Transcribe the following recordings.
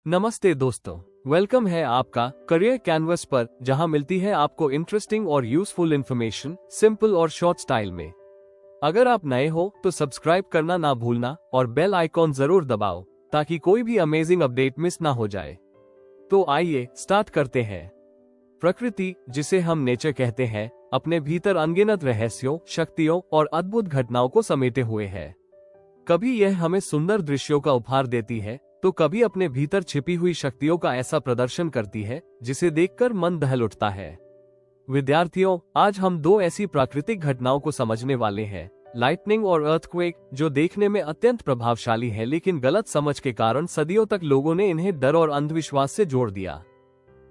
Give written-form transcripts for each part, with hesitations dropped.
नमस्ते दोस्तों, वेलकम है आपका करियर कैनवस पर, जहां मिलती है आपको इंटरेस्टिंग और यूजफुल इंफॉर्मेशन सिंपल और शॉर्ट स्टाइल में। अगर आप नए हो तो सब्सक्राइब करना ना भूलना और बेल आइकॉन जरूर दबाओ ताकि कोई भी अमेजिंग अपडेट मिस ना हो जाए। तो आइए स्टार्ट करते हैं। प्रकृति, जिसे हम नेचर कहते हैं, अपने भीतर अनगिनत रहस्यों, शक्तियों और अद्भुत घटनाओं को समेटे हुए है। कभी यह हमें सुंदर दृश्यों का उपहार देती है तो कभी अपने भीतर छिपी हुई शक्तियों का ऐसा प्रदर्शन करती है जिसे देखकर मन दहल उठता है। विद्यार्थियों, आज हम दो ऐसी प्राकृतिक घटनाओं को समझने वाले हैं, लाइटनिंग और अर्थक्वेक, जो देखने में अत्यंत प्रभावशाली है, लेकिन गलत समझ के कारण सदियों तक लोगों ने इन्हें डर और अंधविश्वास से जोड़ दिया।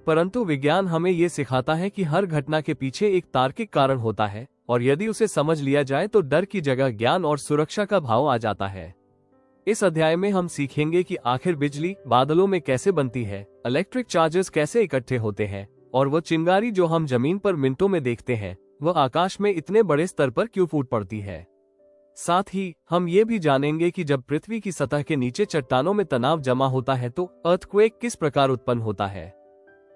परंतु विज्ञान हमें ये सिखाता है कि हर घटना के पीछे एक तार्किक कारण होता है और यदि उसे समझ लिया जाए तो डर की जगह ज्ञान और सुरक्षा का भाव आ जाता है। इस अध्याय में हम सीखेंगे कि आखिर बिजली बादलों में कैसे बनती है, इलेक्ट्रिक चार्जेस कैसे इकट्ठे होते हैं और वो चिंगारी जो हम जमीन पर मिनटों में देखते हैं वह आकाश में इतने बड़े स्तर पर क्यों फूट पड़ती है। साथ ही हम ये भी जानेंगे कि जब पृथ्वी की सतह के नीचे चट्टानों में तनाव जमा होता है तो अर्थक्वेक किस प्रकार उत्पन्न होता है।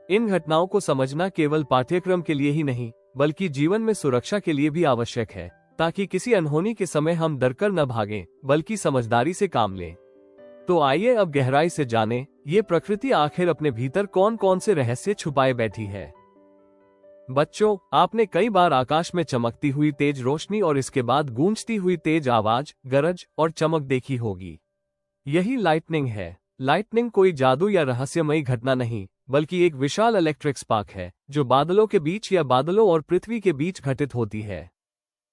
इन घटनाओं को समझना केवल पाठ्यक्रम के लिए ही नहीं बल्कि जीवन में सुरक्षा के लिए भी आवश्यक है, ताकि किसी अनहोनी के समय हम डरकर न भागें बल्कि समझदारी से काम लें। तो आइए अब गहराई से जानें, ये प्रकृति आखिर अपने भीतर कौन कौन से रहस्य छुपाए बैठी है। बच्चों, आपने कई बार आकाश में चमकती हुई तेज रोशनी और इसके बाद गूंजती हुई तेज आवाज, गरज और चमक देखी होगी। यही लाइटनिंग है। लाइटनिंग कोई जादू या रहस्यमयी घटना नहीं बल्कि एक विशाल इलेक्ट्रिक स्पार्क है जो बादलों के बीच या बादलों और पृथ्वी के बीच घटित होती है।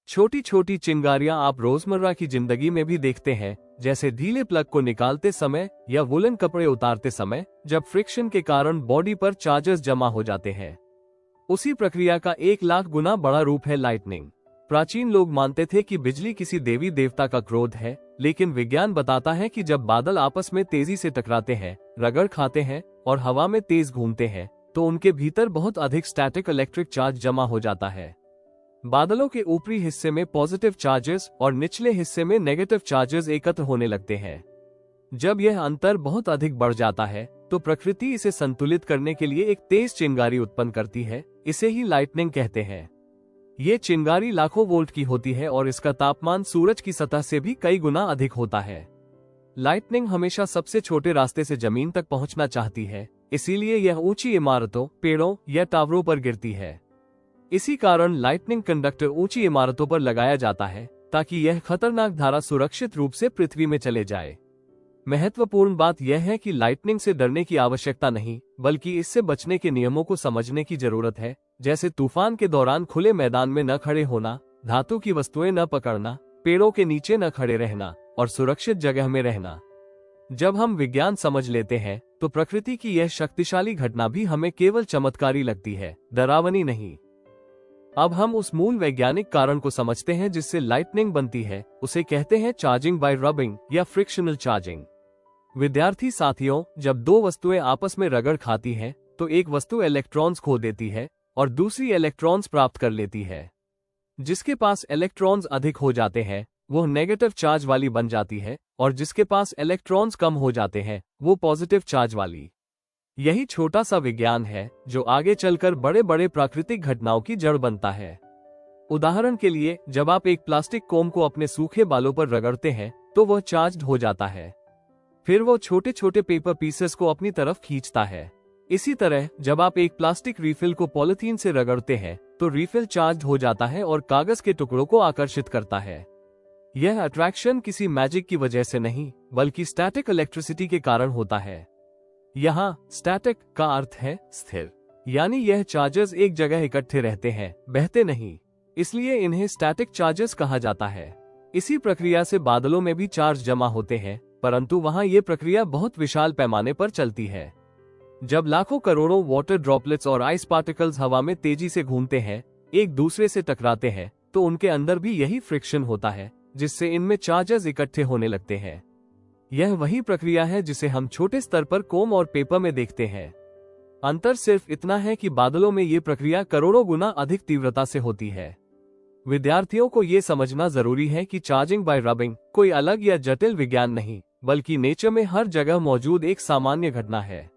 छोटी छोटी चिंगारियां आप रोजमर्रा की जिंदगी में भी देखते हैं, जैसे ढीले प्लग को निकालते समय या वुलन कपड़े उतारते समय, जब फ्रिक्शन के कारण बॉडी पर चार्जेस जमा हो जाते हैं। उसी प्रक्रिया का 1,00,000 गुना बड़ा रूप है लाइटनिंग। प्राचीन लोग मानते थे कि बिजली किसी देवी देवता का क्रोध है, लेकिन विज्ञान बताता है कि जब बादल आपस में तेजी से टकराते हैं, रगड़ खाते हैं और हवा में तेज घूमते हैं तो उनके भीतर बहुत अधिक स्टैटिक इलेक्ट्रिक चार्ज जमा हो जाता है। बादलों के ऊपरी हिस्से में पॉजिटिव चार्जेस और निचले हिस्से में नेगेटिव चार्जेस एकत्र होने लगते हैं। जब यह अंतर बहुत अधिक बढ़ जाता है तो प्रकृति इसे संतुलित करने के लिए एक तेज चिंगारी उत्पन्न करती है। इसे ही लाइटनिंग कहते हैं। ये चिंगारी लाखों वोल्ट की होती है और इसका तापमान सूरज की सतह से भी कई गुना अधिक होता है। लाइटनिंग हमेशा सबसे छोटे रास्ते से जमीन तक पहुंचना चाहती है, इसीलिए यह ऊंची इमारतों, पेड़ों या टावरों पर गिरती है। इसी कारण लाइटनिंग कंडक्टर ऊंची इमारतों पर लगाया जाता है ताकि यह खतरनाक धारा सुरक्षित रूप से पृथ्वी में चले जाए। महत्वपूर्ण बात यह है कि लाइटनिंग से डरने की आवश्यकता नहीं बल्कि इससे बचने के नियमों को समझने की जरूरत है, जैसे तूफान के दौरान खुले मैदान में न खड़े होना, धातु की वस्तुएं न पकड़ना, पेड़ों के नीचे न खड़े रहना और सुरक्षित जगह में रहना। जब हम विज्ञान समझ लेते हैं तो प्रकृति की यह शक्तिशाली घटना भी हमें केवल चमत्कारी लगती है, डरावनी नहीं। अब हम उस मूल वैज्ञानिक कारण को समझते हैं जिससे लाइटनिंग बनती है। उसे कहते हैं चार्जिंग बाय रबिंग या फ्रिक्शनल चार्जिंग। विद्यार्थी साथियों, जब दो वस्तुएं आपस में रगड़ खाती हैं तो एक वस्तु इलेक्ट्रॉन्स खो देती है और दूसरी इलेक्ट्रॉन्स प्राप्त कर लेती है। जिसके पास इलेक्ट्रॉन्स अधिक हो जाते हैं वो नेगेटिव चार्ज वाली बन जाती है और जिसके पास इलेक्ट्रॉन्स कम हो जाते हैं वो पॉजिटिव चार्ज वाली। यही छोटा सा विज्ञान है जो आगे चलकर बड़े बड़े प्राकृतिक घटनाओं की जड़ बनता है। उदाहरण के लिए, जब आप एक प्लास्टिक कोम को अपने सूखे बालों पर रगड़ते हैं तो वह चार्ज्ड हो जाता है। फिर वो छोटे छोटे पेपर पीसेस को अपनी तरफ खींचता है। इसी तरह जब आप एक प्लास्टिक रिफिल को पॉलिथीन से रगड़ते हैं तो रिफिल चार्ज्ड हो जाता है और कागज के टुकड़ों को आकर्षित करता है। यह अट्रैक्शन किसी मैजिक की वजह से नहीं बल्कि स्टैटिक इलेक्ट्रिसिटी के कारण होता है। यहाँ स्टैटिक का अर्थ है स्थिर, यानी यह चार्जेस एक जगह इकट्ठे रहते हैं, बहते नहीं, इसलिए इन्हें स्टैटिक चार्जेस कहा जाता है। इसी प्रक्रिया से बादलों में भी चार्ज जमा होते हैं, परंतु वहाँ ये प्रक्रिया बहुत विशाल पैमाने पर चलती है। जब लाखों करोड़ों वाटर ड्रॉपलेट्स और आइस पार्टिकल्स हवा में तेजी से घूमते हैं, एक दूसरे से टकराते हैं, तो उनके अंदर भी यही फ्रिक्शन होता है जिससे इनमें चार्जेस इकट्ठे होने लगते हैं। यह वही प्रक्रिया है जिसे हम छोटे स्तर पर कोम और पेपर में देखते हैं। अंतर सिर्फ इतना है कि बादलों में ये प्रक्रिया करोड़ों गुना अधिक तीव्रता से होती है। विद्यार्थियों को ये समझना जरूरी है कि चार्जिंग बाय रबिंग कोई अलग या जटिल विज्ञान नहीं बल्कि नेचर में हर जगह मौजूद एक सामान्य घटना है।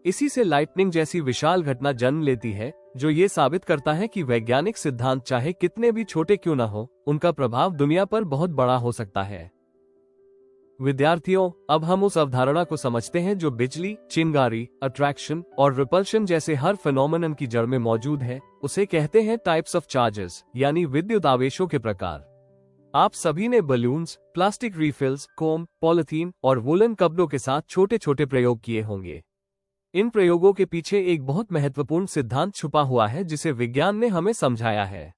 इसी से लाइटनिंग जैसी विशाल घटना जन्म लेती है, जो ये साबित करता है कि वैज्ञानिक सिद्धांत चाहे कितने भी छोटे क्यों न हो, उनका प्रभाव दुनिया पर बहुत बड़ा हो सकता है। विद्यार्थियों, अब हम उस अवधारणा को समझते हैं जो बिजली, चिंगारी, अट्रैक्शन और रिपल्शन जैसे हर फिनोमेनन की जड़ में मौजूद है। उसे कहते हैं टाइप्स ऑफ चार्जेस, यानी विद्युत आवेशों के प्रकार। आप सभी ने बलून्स, प्लास्टिक रिफिल्स, कोम, पॉलिथीन और वुलन कपड़ों के साथ छोटे छोटे प्रयोग किए होंगे। इन प्रयोगों के पीछे एक बहुत महत्वपूर्ण सिद्धांत छुपा हुआ है जिसे विज्ञान ने हमें समझाया है।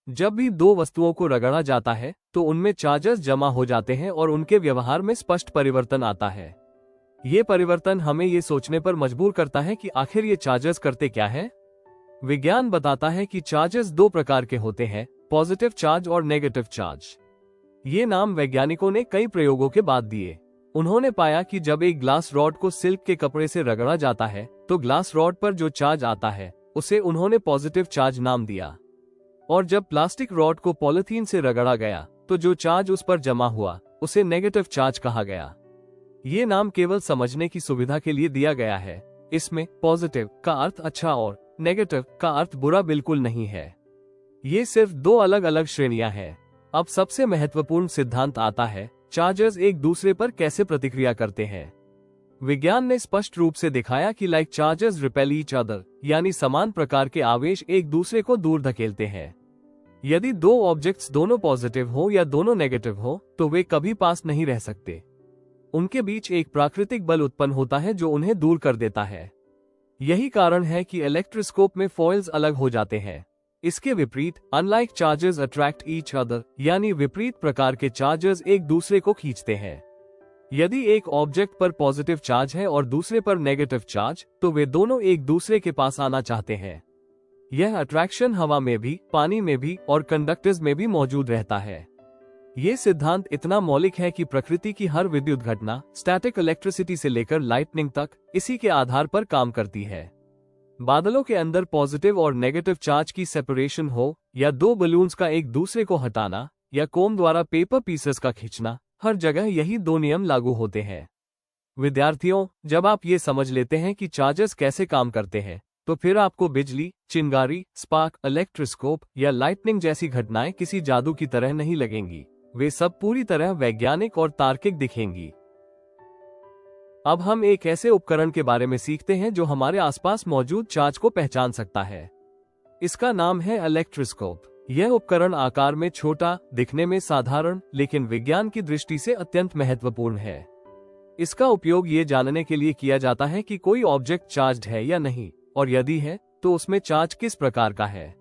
जब भी दो वस्तुओं को रगड़ा जाता है तो उनमें चार्जेस जमा हो जाते हैं और उनके व्यवहार में स्पष्ट परिवर्तन आता है। ये परिवर्तन हमें ये सोचने पर मजबूर करता है कि आखिर ये चार्जेस करते क्या है। विज्ञान बताता है कि चार्जेस दो प्रकार के होते हैं, पॉजिटिव चार्ज और नेगेटिव चार्ज। ये नाम वैज्ञानिकों ने कई प्रयोगों के बाद दिए। उन्होंने पाया कि जब एक ग्लास रॉड को सिल्क के कपड़े से रगड़ा जाता है तो ग्लास रॉड पर जो चार्ज आता है उसे उन्होंने पॉजिटिव चार्ज नाम दिया, और जब प्लास्टिक रॉड को पॉलिथीन से रगड़ा गया तो जो चार्ज उस पर जमा हुआ उसे नेगेटिव चार्ज कहा गया। ये नाम केवल समझने की सुविधा के लिए दिया गया है। इसमें पॉजिटिव का अर्थ अच्छा और नेगेटिव का अर्थ बुरा बिल्कुल नहीं है। ये सिर्फ दो अलग अलग श्रेणियां हैं। अब सबसे महत्वपूर्ण सिद्धांत आता है, चार्जेस एक दूसरे पर कैसे प्रतिक्रिया करते हैं। विज्ञान ने स्पष्ट रूप से दिखाया कि like charges repel each other, यानी समान प्रकार के आवेश एक दूसरे को दूर धकेलते हैं। यदि दो ऑब्जेक्ट्स दोनों पॉजिटिव हो या दोनों नेगेटिव हो तो वे कभी पास नहीं रह सकते। उनके बीच एक प्राकृतिक बल उत्पन्न होता है जो उन्हें दूर कर देता है। यही कारण है कि इलेक्ट्रोस्कोप में फॉइल्स अलग हो जाते हैं। इसके विपरीत unlike charges attract each other, यानी विपरीत प्रकार के चार्जेस एक दूसरे को खींचते हैं। यदि एक ऑब्जेक्ट पर पॉजिटिव चार्ज है और दूसरे पर नेगेटिव चार्ज, तो वे दोनों एक दूसरे के पास आना चाहते हैं। यह अट्रैक्शन हवा में भी, पानी में भी और कंडक्टर्स में भी मौजूद रहता है। ये सिद्धांत इतना मौलिक है कि प्रकृति की हर विद्युत घटना, स्टैटिक इलेक्ट्रिसिटी से लेकर लाइटनिंग तक, इसी के आधार पर काम करती है। बादलों के अंदर पॉजिटिव और नेगेटिव चार्ज की सेपरेशन हो, या दो बलून्स का एक दूसरे को हटाना, या कोम द्वारा पेपर पीसेस का खींचना, हर जगह यही दो नियम लागू होते हैं। विद्यार्थियों, जब आप ये समझ लेते हैं कि चार्जेस कैसे काम करते हैं, तो फिर आपको बिजली, चिंगारी, स्पार्क, इलेक्ट्रोस्कोप या लाइटनिंग जैसी घटनाएं किसी जादू की तरह नहीं लगेंगी। वे सब पूरी तरह वैज्ञानिक और तार्किक दिखेंगी। अब हम एक ऐसे उपकरण के बारे में सीखते हैं जो हमारे आसपास मौजूद चार्ज को पहचान सकता है। इसका नाम है इलेक्ट्रोस्कोप। यह उपकरण आकार में छोटा, दिखने में साधारण, लेकिन विज्ञान की दृष्टि से अत्यंत महत्वपूर्ण है। इसका उपयोग ये जानने के लिए किया जाता है कि कोई ऑब्जेक्ट चार्ज्ड है या नहीं, और यदि है तो उसमें चार्ज किस प्रकार का है।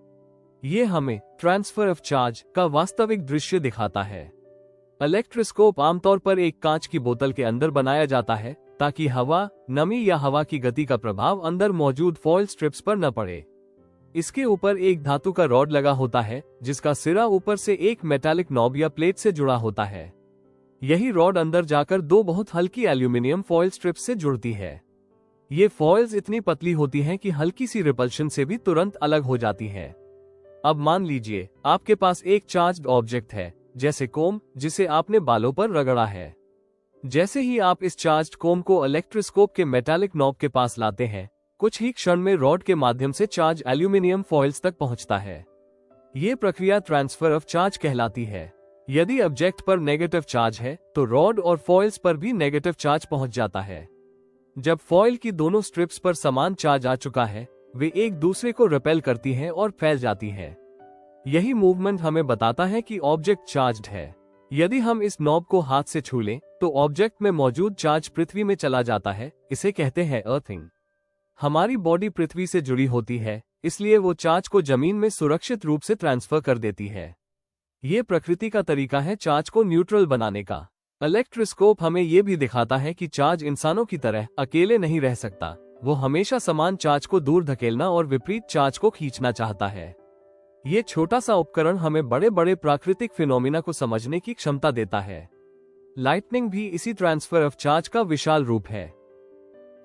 ये हमें ट्रांसफर ऑफ चार्ज का वास्तविक दृश्य दिखाता है। इलेक्ट्रोस्कोप आमतौर पर एक कांच की बोतल के अंदर बनाया जाता है ताकि हवा, नमी या हवा की गति का प्रभाव अंदर मौजूद फॉयल स्ट्रिप्स पर न पड़े। इसके ऊपर एक धातु का रॉड लगा होता है जिसका सिरा ऊपर से एक मेटालिक नॉब या प्लेट से जुड़ा होता है। यही रॉड अंदर जाकर दो बहुत हल्की एल्यूमिनियम फॉयल स्ट्रिप्स से जुड़ती है। ये फॉइल्स इतनी पतली होती हैं कि हल्की सी रिपल्शन से भी तुरंत अलग हो जाती हैं। अब मान लीजिए आपके पास एक चार्ज्ड ऑब्जेक्ट है, जैसे कोम, जिसे आपने बालों पर रगड़ा है। जैसे ही आप इस चार्ज्ड कोम को इलेक्ट्रोस्कोप के मेटालिक नॉब के पास लाते हैं, कुछ ही क्षण में रॉड के माध्यम से चार्ज एल्यूमिनियम फॉइल्स तक पहुंचता है। ये प्रक्रिया ट्रांसफर ऑफ चार्ज कहलाती है। यदि ऑब्जेक्ट पर नेगेटिव चार्ज है तो रॉड और फॉइल्स पर भी नेगेटिव चार्ज पहुंच जाता है। जब फॉइल की दोनों स्ट्रिप्स पर समान चार्ज आ चुका है, वे एक दूसरे को रिपेल करती हैं और फैल जाती हैं। यही मूवमेंट हमें बताता है कि ऑब्जेक्ट चार्ज्ड है। यदि हम इस नॉब को हाथ से छू लें तो ऑब्जेक्ट में मौजूद चार्ज पृथ्वी में चला जाता है। इसे कहते हैं अर्थिंग। हमारी बॉडी पृथ्वी से जुड़ी होती है, इसलिए वो चार्ज को जमीन में सुरक्षित रूप से ट्रांसफर कर देती है। ये प्रकृति का तरीका है चार्ज को न्यूट्रल बनाने का। इलेक्ट्रोस्कोप हमें ये भी दिखाता है कि चार्ज इंसानों की तरह अकेले नहीं रह सकता। वो हमेशा समान चार्ज को दूर धकेलना और विपरीत चार्ज को खींचना चाहता है। ये छोटा सा उपकरण हमें बड़े बड़े प्राकृतिक फिनोमिना को समझने की क्षमता देता है। लाइटनिंग भी इसी ट्रांसफर ऑफ चार्ज का विशाल रूप है।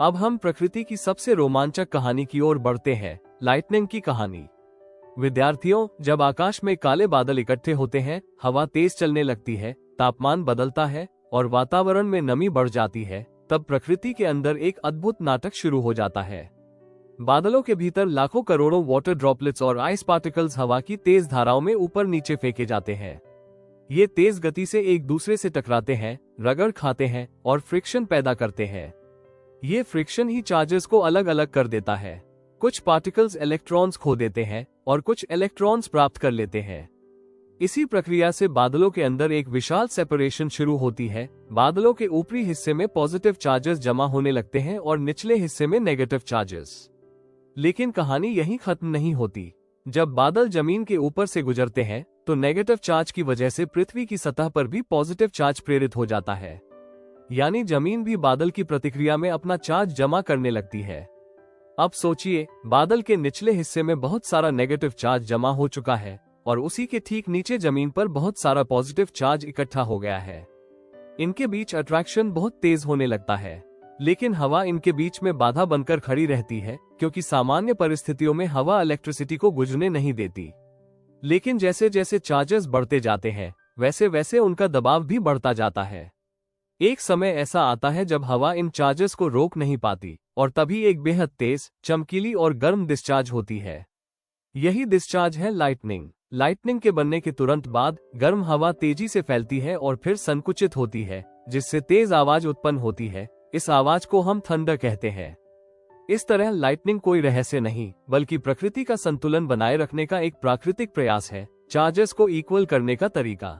अब हम प्रकृति की सबसे रोमांचक कहानी की ओर बढ़ते हैं, लाइटनिंग की कहानी। विद्यार्थियों, जब आकाश में काले बादल इकट्ठे होते हैं, हवा तेज चलने लगती है, तापमान बदलता है और वातावरण में नमी बढ़ जाती है, तब प्रकृति के अंदर एक अद्भुत नाटक शुरू हो जाता है। बादलों के भीतर लाखों करोड़ों वाटर ड्रॉपलेट्स और आइस पार्टिकल्स हवा की तेज धाराओं में ऊपर नीचे फेंके जाते हैं। ये तेज गति से एक दूसरे से टकराते हैं, रगड़ खाते हैं और फ्रिक्शन पैदा करते हैं। ये फ्रिक्शन ही चार्जेस को अलग अलग कर देता है। कुछ पार्टिकल्स इलेक्ट्रॉन्स खो देते हैं और कुछ इलेक्ट्रॉन्स प्राप्त कर लेते हैं। इसी प्रक्रिया से बादलों के अंदर एक विशाल सेपरेशन शुरू होती है। बादलों के ऊपरी हिस्से में पॉजिटिव चार्जेस जमा होने लगते हैं और निचले हिस्से में नेगेटिव चार्जेस। लेकिन कहानी यहीं खत्म नहीं होती। जब बादल जमीन के ऊपर से गुजरते हैं तो नेगेटिव चार्ज की वजह से पृथ्वी की सतह पर भी पॉजिटिव चार्ज प्रेरित हो जाता है। यानी जमीन भी बादल की प्रतिक्रिया में अपना चार्ज जमा करने लगती है। अब सोचिए, बादल के निचले हिस्से में बहुत सारा नेगेटिव चार्ज जमा हो चुका है और उसी के ठीक नीचे जमीन पर बहुत सारा पॉजिटिव चार्ज इकट्ठा हो गया है। इनके बीच अट्रैक्शन बहुत तेज होने लगता है, लेकिन हवा इनके बीच में बाधा बनकर खड़ी रहती है, क्योंकि सामान्य परिस्थितियों में हवा इलेक्ट्रिसिटी को गुजरने नहीं देती। लेकिन जैसे जैसे चार्जेस बढ़ते जाते हैं, वैसे वैसे उनका दबाव भी बढ़ता जाता है। एक समय ऐसा आता है जब हवा इन चार्जेस को रोक नहीं पाती और तभी एक बेहद तेज, चमकीली और गर्म डिस्चार्ज होती है। यही डिस्चार्ज है लाइटनिंग। लाइटनिंग के बनने के तुरंत बाद गर्म हवा तेजी से फैलती है और फिर संकुचित होती है, जिससे तेज आवाज उत्पन्न होती है। इस आवाज को हम थंडर कहते हैं। इस तरह लाइटनिंग कोई रहस्य नहीं, बल्कि प्रकृति का संतुलन बनाए रखने का एक प्राकृतिक प्रयास है, चार्जेस को इक्वल करने का तरीका।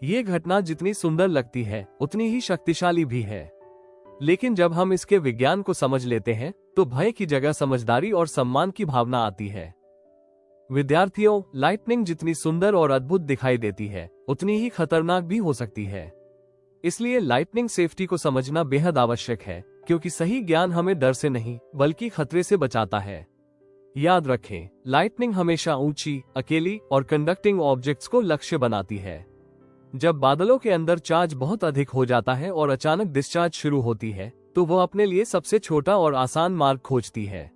ये घटना जितनी सुंदर लगती है, उतनी ही शक्तिशाली भी है। लेकिन जब हम इसके विज्ञान को समझ लेते हैं तो भय की जगह समझदारी और सम्मान की भावना आती है। विद्यार्थियों, लाइटनिंग जितनी सुंदर और अद्भुत दिखाई देती है, उतनी ही खतरनाक भी हो सकती है। इसलिए लाइटनिंग सेफ्टी को समझना बेहद आवश्यक है, क्योंकि सही ज्ञान हमें डर से नहीं बल्कि खतरे से बचाता है। याद रखें, लाइटनिंग हमेशा ऊंची, अकेली और कंडक्टिंग ऑब्जेक्ट्स को लक्ष्य बनाती है। जब बादलों के अंदर चार्ज बहुत अधिक हो जाता है और अचानक डिस्चार्ज शुरू होती है, तो वो अपने लिए सबसे छोटा और आसान मार्ग खोजती है।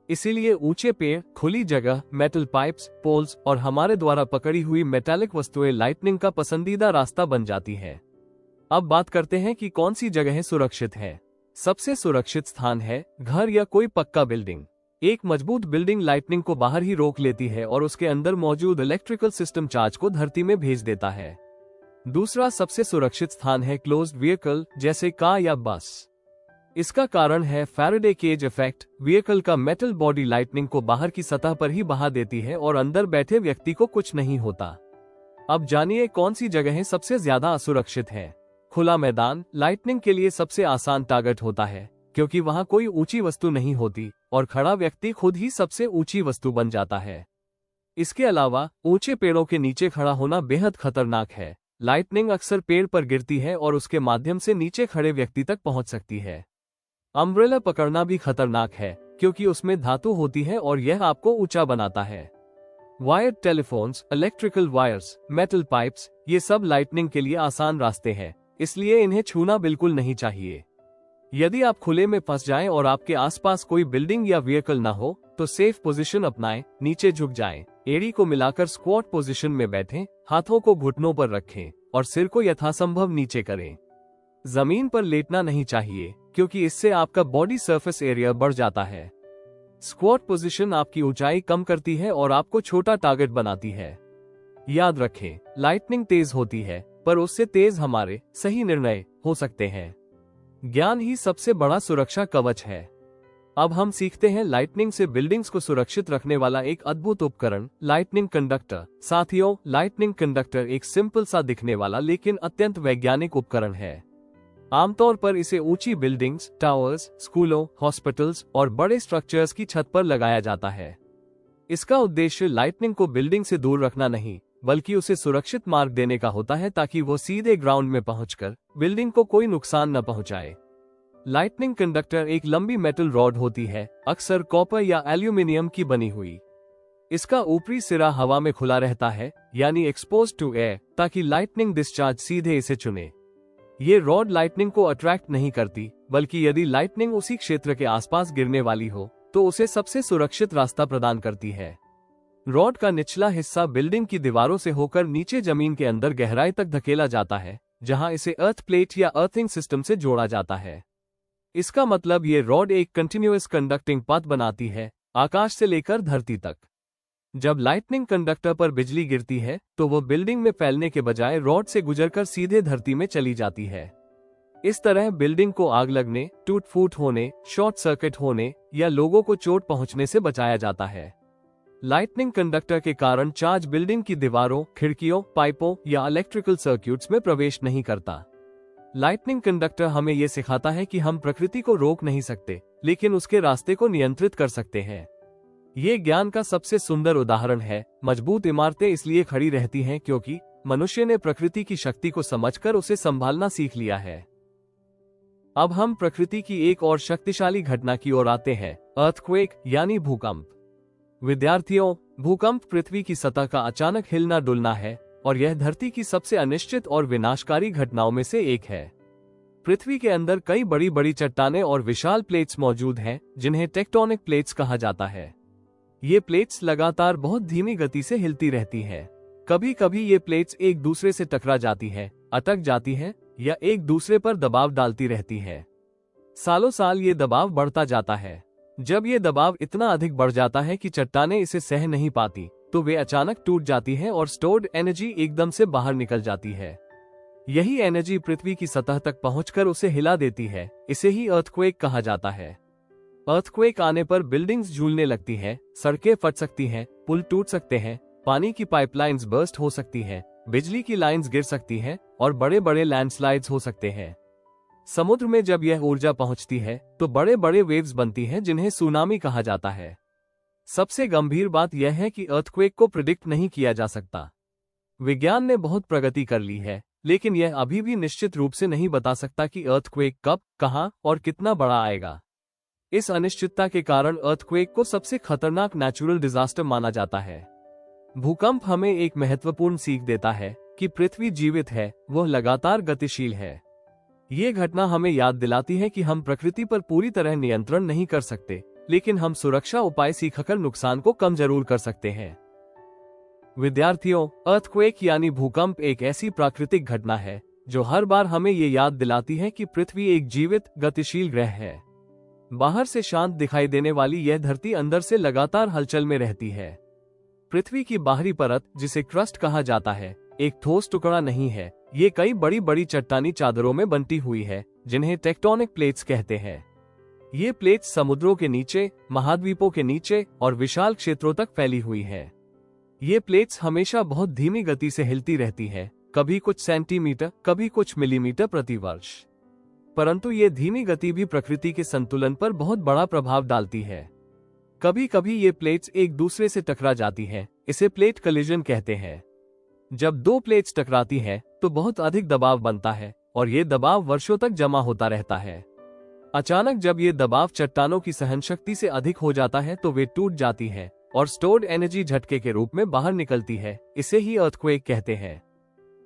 इसीलिए ऊंचे पेड़, खुली जगह, मेटल पाइप्स, पोल्स और हमारे द्वारा पकड़ी हुई मेटालिक वस्तुएं लाइटनिंग का पसंदीदा रास्ता बन जाती है। अब बात करते हैं कि कौन सी जगहें सुरक्षित है। सबसे सुरक्षित स्थान है घर या कोई पक्का बिल्डिंग। एक मजबूत बिल्डिंग लाइटनिंग को बाहर ही रोक लेती है और उसके अंदर मौजूद इलेक्ट्रिकल सिस्टम चार्ज को धरती में भेज देता है। दूसरा सबसे सुरक्षित स्थान है क्लोज्ड व्हीकल, जैसे कार या बस। इसका कारण है फैराडे केज इफेक्ट। व्हीकल का मेटल बॉडी लाइटनिंग को बाहर की सतह पर ही बहा देती है और अंदर बैठे व्यक्ति को कुछ नहीं होता। अब जानिए कौन सी जगहें सबसे ज्यादा असुरक्षित हैं। खुला मैदान लाइटनिंग के लिए सबसे आसान टारगेट होता है, क्योंकि वहां कोई ऊंची वस्तु नहीं होती और खड़ा व्यक्ति खुद ही सबसे ऊंची वस्तु बन जाता है। इसके अलावा ऊंचे पेड़ों के नीचे खड़ा होना बेहद खतरनाक है। लाइटनिंग अक्सर पेड़ पर गिरती है और उसके माध्यम से नीचे खड़े व्यक्ति तक पहुंच सकती है। अम्ब्रेला पकड़ना भी खतरनाक है, क्योंकि उसमें धातु होती है और यह आपको ऊंचा बनाता है। Wired telephones, electrical wires, metal pipes, ये सब लाइटनिंग के लिए आसान रास्ते हैं, इसलिए इन्हें छूना बिल्कुल नहीं चाहिए। यदि आप खुले में फंस जाएं और आपके आसपास कोई बिल्डिंग या व्हीकल ना हो, तो सेफ पोजीशन अपनाएं, नीचे झुक जाएं, एड़ी को मिलाकर स्क्वाट पोजीशन में बैठें, हाथों को घुटनों पर रखें और सिर को यथासंभव नीचे करें। जमीन पर लेटना नहीं चाहिए, क्योंकि इससे आपका बॉडी सरफेस एरिया बढ़ जाता है। स्क्वाट पोजीशन आपकी ऊंचाई कम करती है और आपको छोटा टारगेट बनाती है। याद रखें, लाइटनिंग तेज होती है, पर उससे तेज हमारे सही निर्णय हो सकते हैं। ज्ञान ही सबसे बड़ा सुरक्षा कवच है। अब हम सीखते हैं लाइटनिंग से बिल्डिंग्स को सुरक्षित रखने वाला एक अद्भुत उपकरण, लाइटनिंग कंडक्टर। साथियों, लाइटनिंग कंडक्टर एक सिंपल सा दिखने वाला लेकिन अत्यंत वैज्ञानिक उपकरण है। आमतौर पर इसे ऊंची बिल्डिंग्स, टावर्स, स्कूलों, हॉस्पिटल्स और बड़े स्ट्रक्चर्स की छत पर लगाया जाता है। इसका उद्देश्य लाइटनिंग को बिल्डिंग से दूर रखना नहीं, बल्कि उसे सुरक्षित मार्ग देने का होता है, ताकि वो सीधे ग्राउंड में पहुंचकर बिल्डिंग को कोई नुकसान न पहुंचाए। लाइटनिंग कंडक्टर एक लंबी मेटल रॉड होती है, अक्सर कॉपर या एल्यूमिनियम की बनी हुई। इसका ऊपरी सिरा हवा में खुला रहता है, यानी एक्सपोज्ड टू एयर, ताकि लाइटनिंग डिस्चार्ज सीधे इसे चुने। ये रॉड लाइटनिंग को अट्रैक्ट नहीं करती, बल्कि यदि लाइटनिंग उसी क्षेत्र के आसपास गिरने वाली हो तो उसे सबसे सुरक्षित रास्ता प्रदान करती है। रॉड का निचला हिस्सा बिल्डिंग की दीवारों से होकर नीचे जमीन के अंदर गहराई तक धकेला जाता है, जहां इसे अर्थ प्लेट या अर्थिंग सिस्टम से जोड़ा जाता है। इसका मतलब ये रॉड एक कंटिन्यूअस कंडक्टिंग पाथ बनाती है, आकाश से लेकर धरती तक। जब लाइटनिंग कंडक्टर पर बिजली गिरती है तो वो बिल्डिंग में फैलने के बजाय रॉड से गुजरकर सीधे धरती में चली जाती है। इस तरह बिल्डिंग को आग लगने, टूट फूट होने, शॉर्ट सर्किट होने या लोगों को चोट पहुंचने से बचाया जाता है। लाइटनिंग कंडक्टर के कारण चार्ज बिल्डिंग की दीवारों, खिड़कियों, पाइपों या इलेक्ट्रिकल सर्किट्स में प्रवेश नहीं करता। लाइटनिंग कंडक्टर हमें यह सिखाता है कि हम प्रकृति को रोक नहीं सकते, लेकिन उसके रास्ते को नियंत्रित कर सकते हैं। ये ज्ञान का सबसे सुंदर उदाहरण है। मजबूत इमारतें इसलिए खड़ी रहती हैं क्योंकि मनुष्य ने प्रकृति की शक्ति को समझकर उसे संभालना सीख लिया है। अब हम प्रकृति की एक और शक्तिशाली घटना की ओर आते हैं, अर्थक्वेक यानी भूकंप। विद्यार्थियों, भूकंप पृथ्वी की सतह का अचानक हिलना डुलना है और यह धरती की सबसे अनिश्चित और विनाशकारी घटनाओं में से एक है। पृथ्वी के अंदर कई बड़ी बड़ी चट्टानें और विशाल प्लेट्स मौजूद हैं, जिन्हें टेक्टोनिक प्लेट्स कहा जाता है। ये प्लेट्स लगातार बहुत धीमी गति से हिलती रहती हैं। कभी कभी ये प्लेट्स एक दूसरे से टकरा जाती हैं, अटक जाती हैं या एक दूसरे पर दबाव डालती रहती हैं। सालों साल ये दबाव बढ़ता जाता है। जब ये दबाव इतना अधिक बढ़ जाता है कि चट्टानें इसे सह नहीं पाती, तो वे अचानक टूट जाती हैं और स्टोर्ड एनर्जी एकदम से बाहर निकल जाती है। यही एनर्जी पृथ्वी की सतह तक पहुंचकर उसे हिला देती है। इसे ही अर्थक्वेक कहा जाता है। अर्थक्वेक आने पर बिल्डिंग्स झूलने लगती हैं, सड़कें फट सकती हैं, पुल टूट सकते हैं, पानी की पाइपलाइंस बर्स्ट हो सकती हैं, बिजली की लाइंस गिर सकती हैं और बड़े बड़े लैंडस्लाइड्स हो सकते हैं। समुद्र में जब यह ऊर्जा पहुंचती है तो बड़े बड़े वेव्स बनती हैं, जिन्हें सुनामी कहा जाता है। सबसे गंभीर बात यह है कि अर्थक्वेक को प्रिडिक्ट नहीं किया जा सकता। विज्ञान ने बहुत प्रगति कर ली है, लेकिन यह अभी भी निश्चित रूप से नहीं बता सकता कि अर्थक्वेक कब, कहां और कितना बड़ा आएगा। इस अनिश्चितता के कारण अर्थक्वेक को सबसे खतरनाक नेचुरल डिजास्टर माना जाता है। भूकंप हमें एक महत्वपूर्ण सीख देता है कि पृथ्वी जीवित है, वह लगातार गतिशील है। ये घटना हमें याद दिलाती है कि हम प्रकृति पर पूरी तरह नियंत्रण नहीं कर सकते, लेकिन हम सुरक्षा उपाय सीखकर नुकसान को कम जरूर कर सकते हैं। विद्यार्थियों, अर्थक्वेक यानी भूकंप एक ऐसी प्राकृतिक घटना है जो हर बार हमें ये याद दिलाती है कि पृथ्वी एक जीवित, गतिशील ग्रह है। बाहर से शांत दिखाई देने वाली यह धरती अंदर से लगातार हलचल में रहती है। पृथ्वी की बाहरी परत, जिसे क्रस्ट कहा जाता है, एक ठोस टुकड़ा नहीं है। ये कई बड़ी बड़ी चट्टानी चादरों में बंटी हुई है, जिन्हें टेक्टोनिक प्लेट्स कहते हैं। ये प्लेट्स समुद्रों के नीचे, महाद्वीपों के नीचे और विशाल क्षेत्रों तक फैली हुई है। ये प्लेट्स हमेशा बहुत धीमी गति से हिलती रहती है, कभी कुछ सेंटीमीटर, कभी कुछ मिलीमीटर प्रति वर्ष। परंतु ये धीमी गति भी प्रकृति के संतुलन पर बहुत बड़ा प्रभाव डालती है। कभी कभी ये प्लेट्स एक दूसरे से टकरा जाती हैं, इसे प्लेट कलिजन कहते हैं। जब दो प्लेट्स टकराती हैं, तो बहुत अधिक दबाव बनता है और ये दबाव वर्षों तक जमा होता रहता है। अचानक जब ये दबाव चट्टानों की सहनशक्ति से अधिक हो जाता है तो वे टूट जाती हैं और स्टोर्ड एनर्जी झटके के रूप में बाहर निकलती है। इसे ही अर्थक्वेक कहते हैं।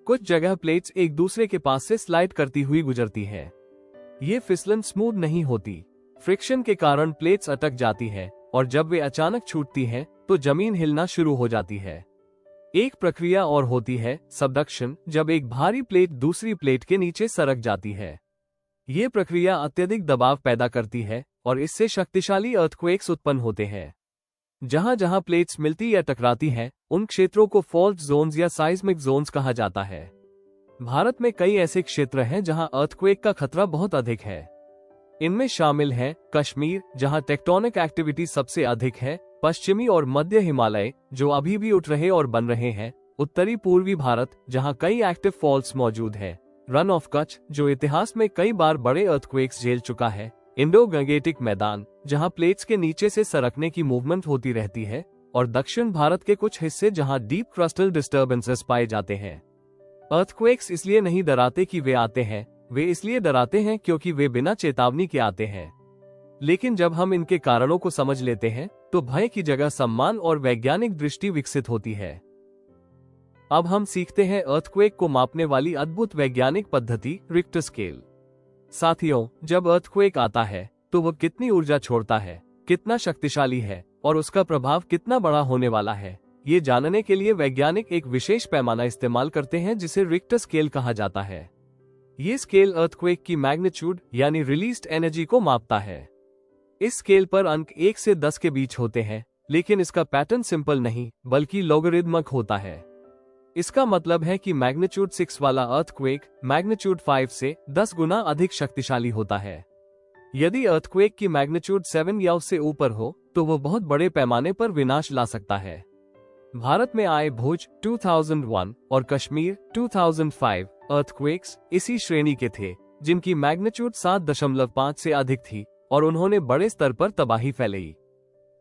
कुछ जगह प्लेट्स एक दूसरे के पास से स्लाइड करती हुई गुजरती है। ये फिसलन स्मूथ नहीं होती। फ्रिक्शन के कारण प्लेट्स अटक जाती है और जब वे अचानक छूटती हैं तो जमीन हिलना शुरू हो जाती है। एक प्रक्रिया और होती है, सबडक्शन, जब एक भारी प्लेट दूसरी प्लेट के नीचे सरक जाती है। ये प्रक्रिया अत्यधिक दबाव पैदा करती है और इससे शक्तिशाली अर्थक्वेक्स उत्पन्न होते हैं। जहां जहां प्लेट्स मिलती या टकराती हैं, उन क्षेत्रों को फॉल्ट जोन्स या साइस्मिक जोन्स कहा जाता है। भारत में कई ऐसे क्षेत्र हैं जहां अर्थक्वेक का खतरा बहुत अधिक है। इनमें शामिल हैं कश्मीर, जहां टेक्टोनिक एक्टिविटी सबसे अधिक है, पश्चिमी और मध्य हिमालय, जो अभी भी उठ रहे और बन रहे हैं, उत्तरी पूर्वी भारत, जहां कई एक्टिव फॉल्ट्स मौजूद हैं, रन ऑफ कच्छ, जो इतिहास में कई बार बड़े अर्थक्वेक्स झेल चुका है, इंडो गंगेटिक मैदान, जहां प्लेट्स के नीचे से सरकने की मूवमेंट होती रहती है, और दक्षिण भारत के कुछ हिस्से जहां डीप क्रस्टल डिस्टर्बेंसेस पाए जाते हैं। अर्थक्वेक्स इसलिए नहीं डराते कि वे आते हैं, वे इसलिए डराते हैं क्योंकि वे बिना चेतावनी के आते हैं। लेकिन जब हम इनके कारणों को समझ लेते हैं तो भय की जगह सम्मान और वैज्ञानिक दृष्टि विकसित होती है। अब हम सीखते हैं अर्थक्वेक को मापने वाली अद्भुत वैज्ञानिक पद्धति, रिक्टर स्केल। साथियों, जब अर्थक्वेक आता है तो वह कितनी ऊर्जा छोड़ता है, कितना शक्तिशाली है और उसका प्रभाव कितना बड़ा होने वाला है, ये जानने के लिए वैज्ञानिक एक विशेष पैमाना इस्तेमाल करते हैं जिसे रिक्टर स्केल कहा जाता है। ये स्केल अर्थक्वेक की मैग्नीट्यूड यानी रिलीज्ड एनर्जी को मापता है। इस स्केल पर अंक 1 से 10 के बीच होते हैं, लेकिन इसका पैटर्न सिंपल नहीं बल्कि लॉगरिदमिक होता है। इसका मतलब है कि मैग्नीट्यूड 6 वाला अर्थक्वेक मैग्नीट्यूड 5 से 10 गुना अधिक शक्तिशाली होता है। यदि अर्थक्वेक की मैग्नीट्यूड 7 या उससे ऊपर हो तो वह बहुत बड़े पैमाने पर विनाश ला सकता है। भारत में आए भुज 2001 और कश्मीर 2005 अर्थक्वेक्स इसी श्रेणी के थे, जिनकी मैग्नीट्यूड 7.5 से अधिक थी और उन्होंने बड़े स्तर पर तबाही फैलाई।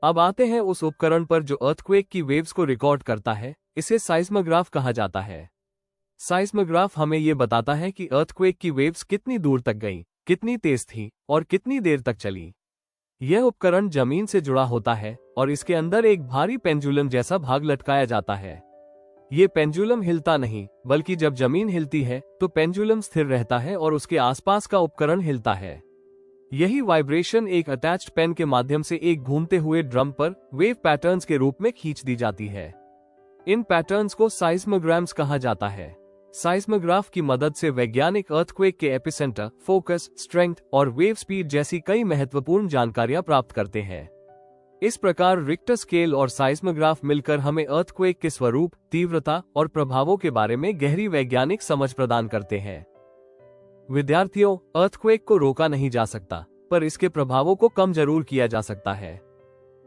अब आते हैं उस उपकरण पर जो अर्थक्वेक की वेव्स को रिकॉर्ड करता है। इसे साइस्मोग्राफ कहा जाता है। साइस्मोग्राफ हमें ये बताता है कि अर्थक्वेक की वेव्स कितनी दूर तक गई, कितनी तेज थी और कितनी देर तक चली। यह उपकरण जमीन से जुड़ा होता है और इसके अंदर एक भारी पेंडुलम जैसा भाग लटकाया जाता है। ये पेंडुलम हिलता नहीं, बल्कि जब जमीन हिलती है तो पेंडुलम स्थिर रहता है और उसके आसपास का उपकरण हिलता है। यही वाइब्रेशन एक अटैच्ड पेन के माध्यम से एक घूमते हुए ड्रम पर वेव पैटर्न्स के रूप में खींच दी जाती है। इन पैटर्न्स को साइस्मोग्राम्स कहा जाता है। साइस्मोग्राफ की मदद से वैज्ञानिक अर्थक्वेक के एपिसेंटर, फोकस, स्ट्रेंथ और वेव स्पीड जैसी कई महत्वपूर्ण जानकारियां प्राप्त करते हैं। इस प्रकार रिक्टर स्केल और साइस्मोग्राफ मिलकर हमें अर्थक्वेक के स्वरूप, तीव्रता और प्रभावों के बारे में गहरी वैज्ञानिक समझ प्रदान करते हैं। विद्यार्थियों, अर्थक्वेक को रोका नहीं जा सकता, पर इसके प्रभावों को कम जरूर किया जा सकता है।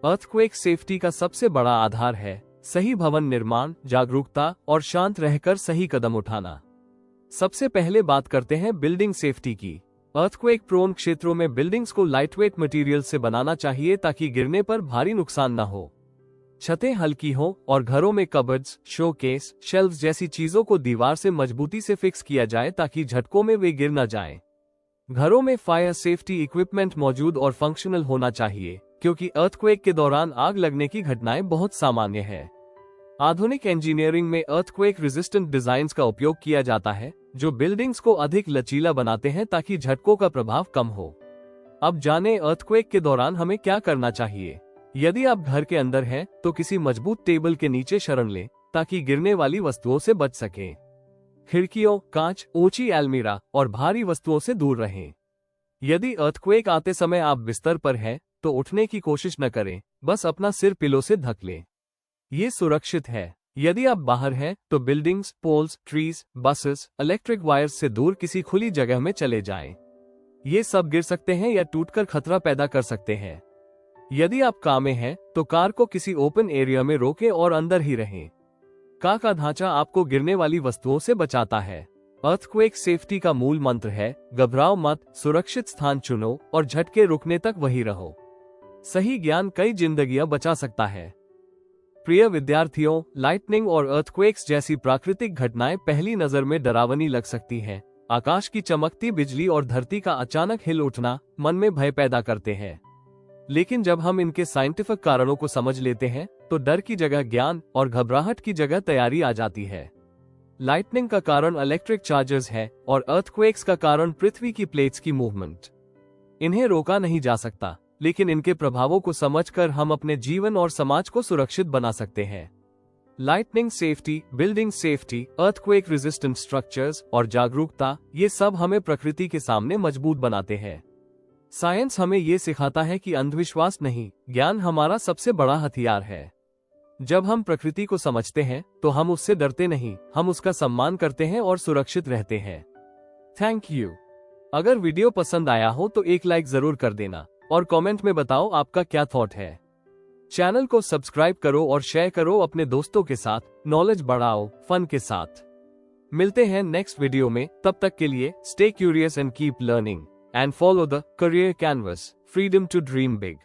अर्थक्वेक सेफ्टी का सबसे बड़ा आधार है सही भवन निर्माण, जागरूकता और शांत रहकर सही कदम उठाना। सबसे पहले बात करते हैं बिल्डिंग सेफ्टी की। अर्थक्वेक प्रोन क्षेत्रों में बिल्डिंग्स को लाइटवेट मटेरियल से बनाना चाहिए ताकि गिरने पर भारी नुकसान न हो। छतें हल्की हों और घरों में कबर्ड्स, शोकेस, शेल्व्स जैसी चीजों को दीवार से मजबूती से फिक्स किया जाए ताकि झटकों में वे गिर न जाएं। घरों में फायर सेफ्टी इक्विपमेंट मौजूद और फंक्शनल होना चाहिए, क्योंकि अर्थक्वेक के दौरान आग लगने की घटनाएं बहुत सामान्य है। आधुनिक इंजीनियरिंग में अर्थक्वेक रेजिस्टेंट डिजाइन्स का उपयोग किया जाता है, जो बिल्डिंग्स को अधिक लचीला बनाते हैं ताकि झटकों का प्रभाव कम हो। अब जानें अर्थक्वेक के दौरान हमें क्या करना चाहिए। यदि आप घर के अंदर हैं, तो किसी मजबूत टेबल के नीचे शरण लें ताकि गिरने वाली वस्तुओं से बच सकें। खिड़कियों, कांच, ऊंची अलमीरा और भारी वस्तुओं से दूर रहें। यदि अर्थक्वेक आते समय आप बिस्तर पर हैं, तो उठने की कोशिश न करें, बस अपना सिर पिलो से ढक लें। ये सुरक्षित है। यदि आप बाहर हैं, तो buildings, poles, trees, buses, electric wires से दूर किसी खुली जगह में चले जाएं। ये सब गिर सकते हैं या टूटकर खतरा पैदा कर सकते हैं। यदि आप कार में हैं, तो कार को किसी ओपन एरिया में रोकें और अंदर ही रहें। कार का ढांचा आपको गिरने वाली वस्तुओं से बचाता है। अर्थक्वेक सेफ्टी का मूल मंत्र है, घबराओ मत, सुरक्षित स्थान चुनो और झटके रुकने तक वहीं रहो। सही ज्ञान कई जिंदगियां बचा सकता है। प्रिय विद्यार्थियों, लाइटनिंग और अर्थक्वेक्स जैसी प्राकृतिक घटनाएं पहली नजर में डरावनी लग सकती हैं। आकाश की चमकती बिजली और धरती का अचानक हिल उठना मन में भय पैदा करते हैं। लेकिन जब हम इनके साइंटिफिक कारणों को समझ लेते हैं, तो डर की जगह ज्ञान और घबराहट की जगह तैयारी आ जाती है। लाइटनिंग का कारण इलेक्ट्रिक चार्जेस है और अर्थक्वेक्स का कारण पृथ्वी की प्लेट्स की मूवमेंट। इन्हें रोका नहीं जा सकता, लेकिन इनके प्रभावों को समझकर हम अपने जीवन और समाज को सुरक्षित बना सकते हैं। Lightning safety, building safety, earthquake resistant structures और जागरूकता, ये सब हमें प्रकृति के सामने मजबूत बनाते हैं। साइंस हमें ये सिखाता है कि अंधविश्वास नहीं, ज्ञान हमारा सबसे बड़ा हथियार है। जब हम प्रकृति को समझते हैं, तो हम उससे डरते नहीं, हम उसका सम्मान करते हैं और सुरक्षित रहते हैं। Thank you. अगर वीडियो पसंद आया हो तो एक लाइक जरूर कर देना और कमेंट में बताओ आपका क्या थॉट है। चैनल को सब्सक्राइब करो और शेयर करो अपने दोस्तों के साथ। नॉलेज बढ़ाओ फन के साथ। मिलते हैं नेक्स्ट वीडियो में, तब तक के लिए stay curious and keep learning and follow the career canvas, freedom to dream big.